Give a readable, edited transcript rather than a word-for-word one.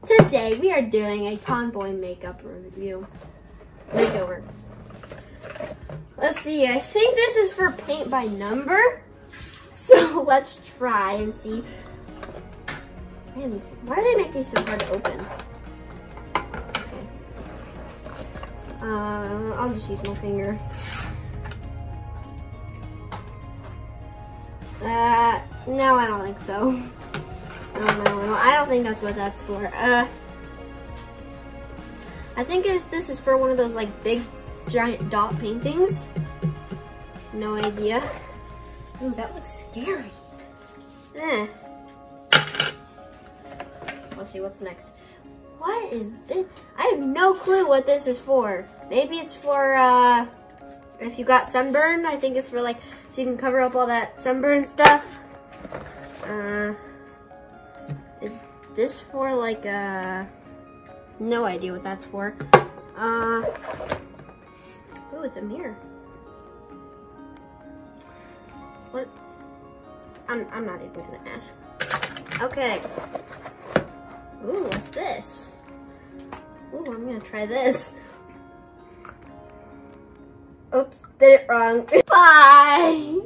Today we are doing a Tomboy makeup makeover. Let's see, I think this is for paint by number. So let's try and see. Man, why do they make these so hard to open? Okay. I'll just use my finger. No, I don't think so. No, I don't think that's what that's for. I think this is for one of those like big giant dot paintings. No idea. Ooh, that looks scary. Let's see what's next. What is this? I have no clue what this is for. Maybe it's for if you got sunburn. I think it's for like so you can cover up all that sunburn stuff. Is this for like no idea what that's for. Ooh, it's a mirror. What? I'm not even gonna ask. Okay. Ooh, what's this? Ooh, I'm gonna try this. Oops, did it wrong. Bye!